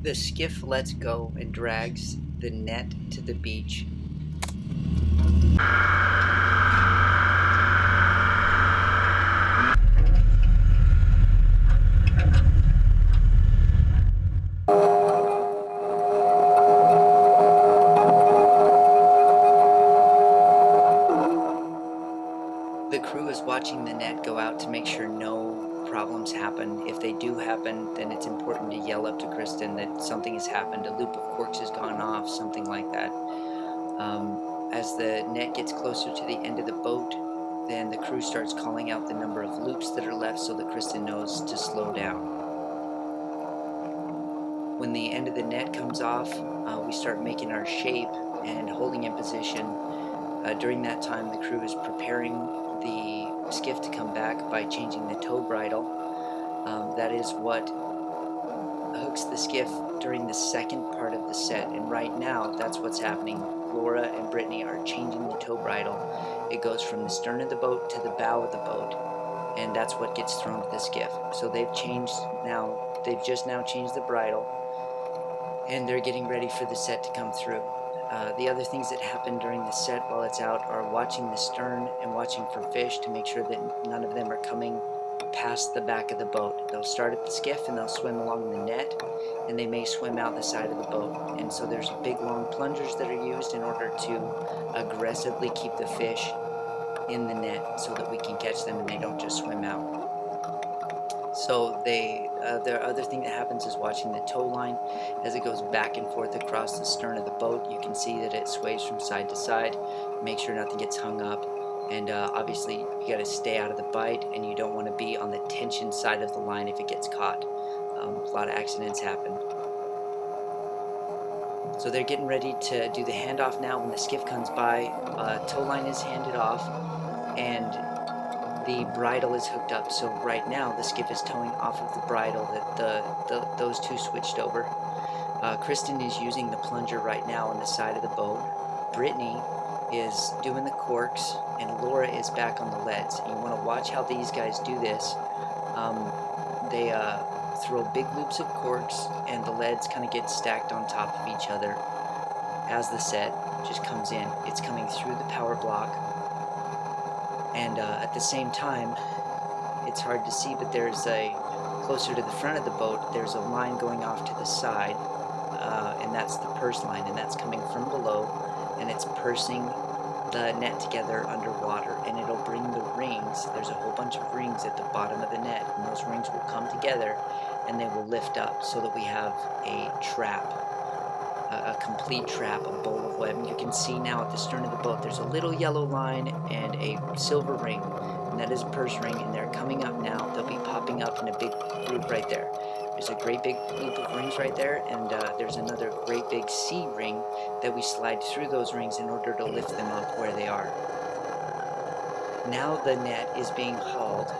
The skiff lets go and drags the net to the beach. The crew is watching the net go out to make sure no problems happen. If they do happen, then it's important to yell up to Kristen that something has happened, a loop of corks has gone off, something like that. As the net gets closer to the end of the boat, then the crew starts calling out the number of loops that are left so that Kristen knows to slow down. When the end of the net comes off, we start making our shape and holding in position. During that time, the crew is preparing the skiff to come back by changing the tow bridle. That is what hooks the skiff during the second part of the set, and right now that's what's happening. Laura and Brittany are changing the tow bridle. It goes from the stern of the boat to the bow of the boat, and that's what gets thrown to the skiff. So they've just now changed the bridle, and they're getting ready for the set to come through. The other things that happen during the set while it's out are watching the stern and watching for fish to make sure that none of them are coming past the back of the boat. They'll start at the skiff and they'll swim along the net, and they may swim out the side of the boat. And so there's big long plungers that are used in order to aggressively keep the fish in the net so that we can catch them and they don't just swim out. So the other thing that happens is watching the tow line as it goes back and forth across the stern of the boat. You can see that it sways from side to side. Make sure nothing gets hung up, and obviously you got to stay out of the bite, and you don't want to be on the tension side of the line if it gets caught. A lot of accidents happen. So they're getting ready to do the handoff now. When the skiff comes by, tow line is handed off, and the bridle is hooked up. So right now the skiff is towing off of the bridle that those two switched over. Kristen is using the plunger right now on the side of the boat. Brittany is doing the corks, and Laura is back on the leads. And you want to watch how these guys do this. They throw big loops of corks, and the leads kind of get stacked on top of each other as the set just comes in. It's coming through the power block, and at the same time, it's hard to see, but there's closer to the front of the boat, there's a line going off to the side, and that's the purse line, and that's coming from below, and it's pursing the net together underwater, and it'll bring the rings. There's a whole bunch of rings at the bottom of the net, and those rings will come together and they will lift up so that we have a trap, a complete trap, a bowl of web. And you can see now at the stern of the boat there's a little yellow line and a silver ring, and that is a purse ring, and they're coming up now. They'll be popping up in a big group right there. There's a great big loop of rings right there, and there's another great big C ring that we slide through those rings in order to lift them up where they are. Now the net is being hauled.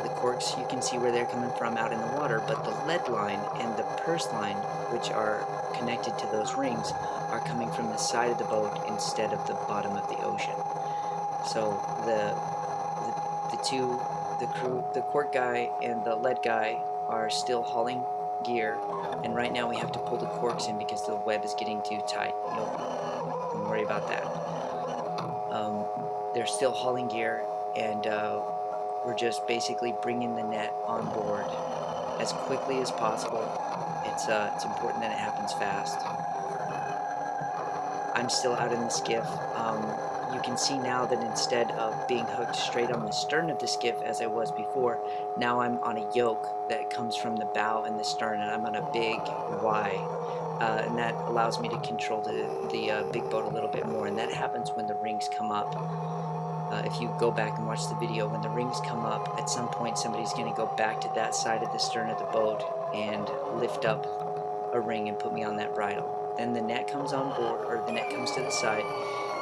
The corks, you can see where they're coming from out in the water, but the lead line and the purse line, which are connected to those rings, are coming from the side of the boat instead of the bottom of the ocean. So the crew, the cork guy and the lead guy, are still hauling gear, and right now we have to pull the corks in because the web is getting too tight. Don't worry about that. They're still hauling gear, and we're just basically bringing the net on board as quickly as possible. It's important that it happens fast. I'm still out in the skiff. You can see now that instead of being hooked straight on the stern of the skiff as I was before, now I'm on a yoke that comes from the bow and the stern, and I'm on a big Y, and that allows me to control the big boat a little bit more, and that happens when the rings come up. If you go back and watch the video, when the rings come up, at some point somebody's going to go back to that side of the stern of the boat and lift up a ring and put me on that bridle. Then the net comes on board, or the net comes to the side,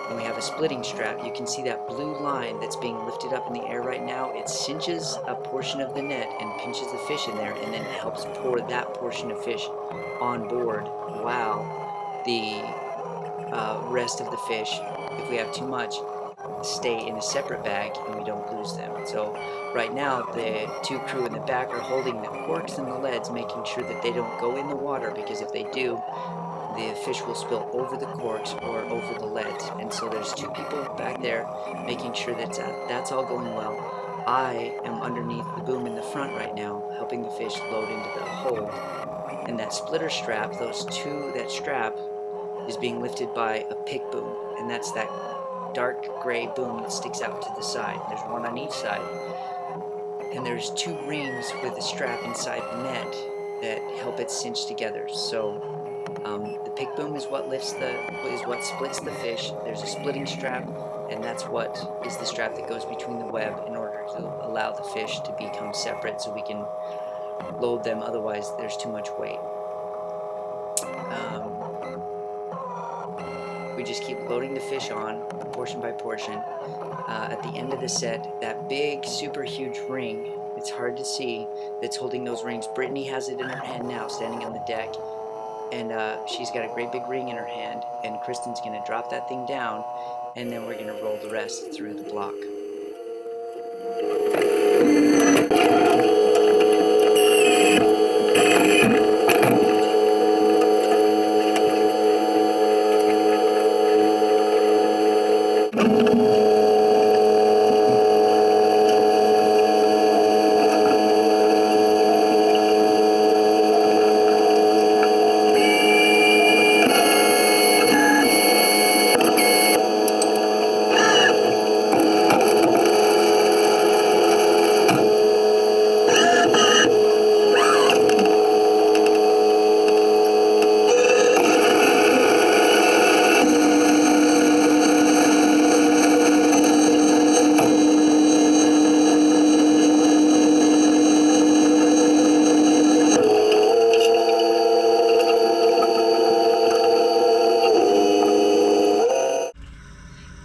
and we have a splitting strap. You can see that blue line that's being lifted up in the air right now. It cinches a portion of the net and pinches the fish in there, and then it helps pour that portion of fish on board, while the rest of the fish, if we have too much, stay in a separate bag and we don't lose them. So right now the two crew in the back are holding the corks and the leads, making sure that they don't go in the water, because if they do, the fish will spill over the corks or over the leads. And so there's two people back there making sure that's all going well. I am underneath the boom in the front right now, helping the fish load into the hold. And that splitter strap, that strap is being lifted by a pick boom. And that's that dark gray boom that sticks out to the side. There's one on each side. And there's two rings with a strap inside the net that help it cinch together. So the pick boom is what splits the fish. There's a splitting strap, and that's what is the strap that goes between the web in order to allow the fish to become separate so we can load them. Otherwise, there's too much weight. We just keep loading the fish on portion by portion. At the end of the set, that big, super huge ring, it's hard to see, that's holding those rings. Brittany has it in her hand now, standing on the deck. And she's got a great big ring in her hand, and Kristen's going to drop that thing down, and then we're going to roll the rest through the block.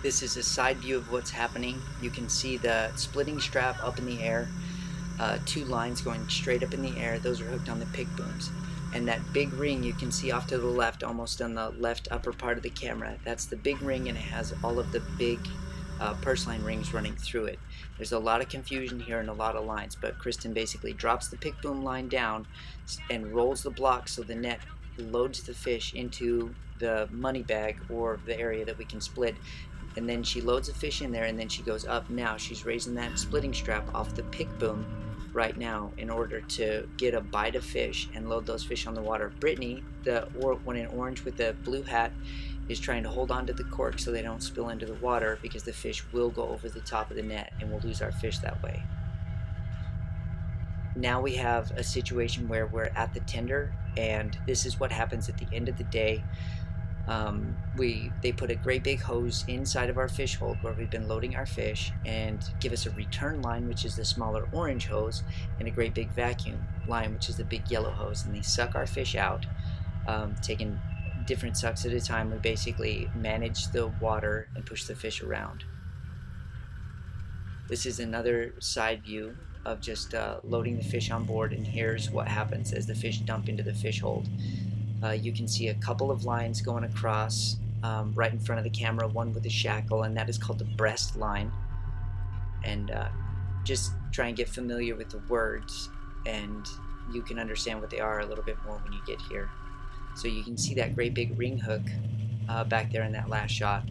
This is a side view of what's happening. You can see the splitting strap up in the air, two lines going straight up in the air. Those are hooked on the pick booms. And that big ring you can see off to the left, almost on the left upper part of the camera, that's the big ring, and it has all of the big purse-line rings running through it. There's a lot of confusion here and a lot of lines, but Kristen basically drops the pick boom line down and rolls the block so the net loads the fish into the money bag or the area that we can split. And then she loads a fish in there, and then she goes up. Now she's raising that splitting strap off the pick boom right now in order to get a bite of fish and load those fish on the water. Brittany, the one in orange with the blue hat, is trying to hold on to the cork so they don't spill into the water, because the fish will go over the top of the net and we'll lose our fish that way. Now we have a situation where we're at the tender, and this is what happens at the end of the day. They put a great big hose inside of our fish hold where we've been loading our fish, and give us a return line, which is the smaller orange hose, and a great big vacuum line, which is the big yellow hose, and they suck our fish out, taking different sucks at a time. We basically manage the water and push the fish around. This is another side view of just loading the fish on board, and here's what happens as the fish dump into the fish hold. You can see a couple of lines going across right in front of the camera, one with a shackle, and that is called the breast line. And just try and get familiar with the words, and you can understand what they are a little bit more when you get here. So you can see that great big ring hook back there in that last shot.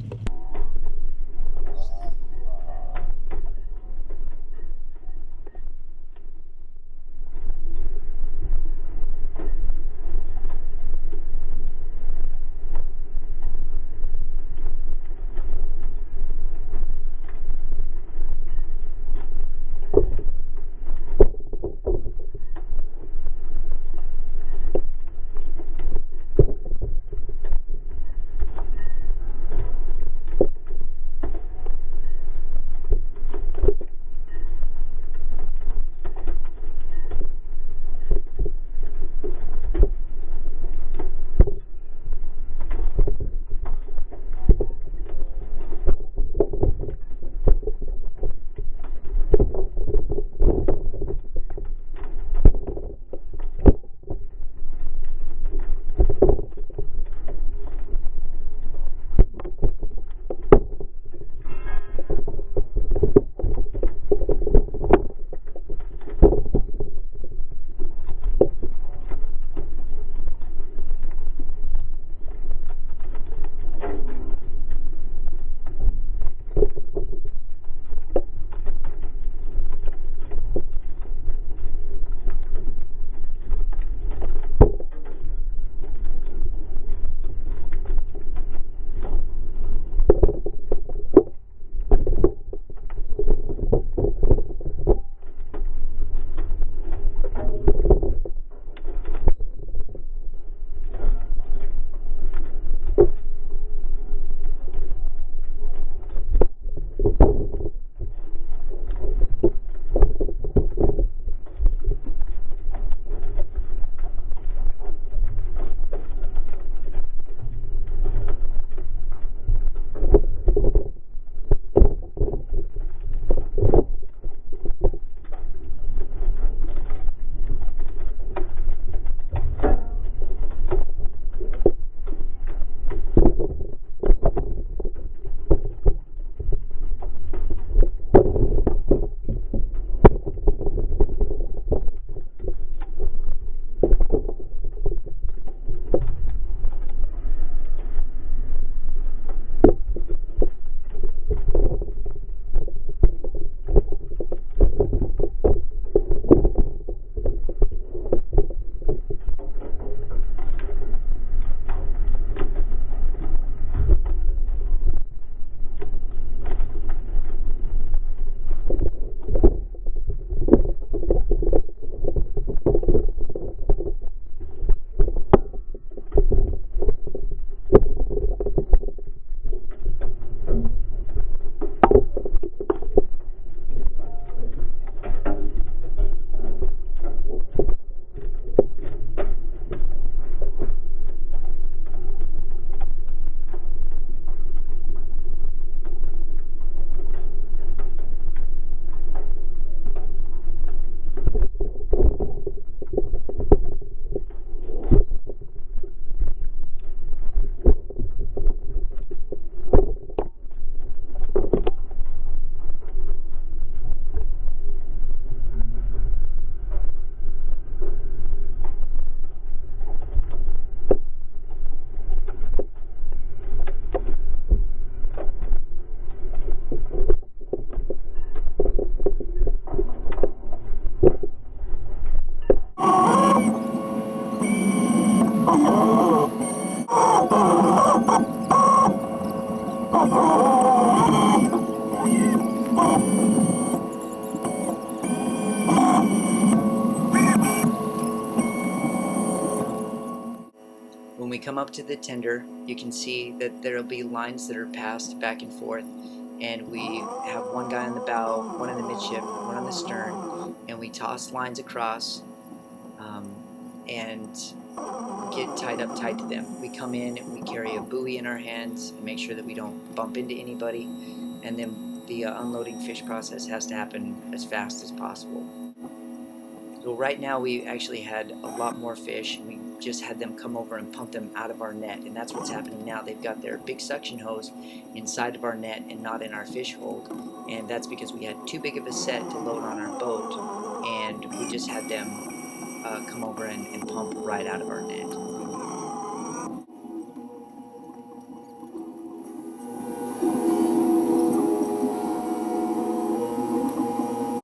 come up to the tender, you can see that there'll be lines that are passed back and forth, and we have one guy on the bow, one in the midship, one on the stern, and we toss lines across and get tied up tight to them. We come in and we carry a buoy in our hands and make sure that we don't bump into anybody, and then the unloading fish process has to happen as fast as possible. So right now we actually had a lot more fish. We just had them come over and pump them out of our net, and that's what's happening now. They've got their big suction hose inside of our net and not in our fish hold, and that's because we had too big of a set to load on our boat, and we just had them come over and pump right out of our net.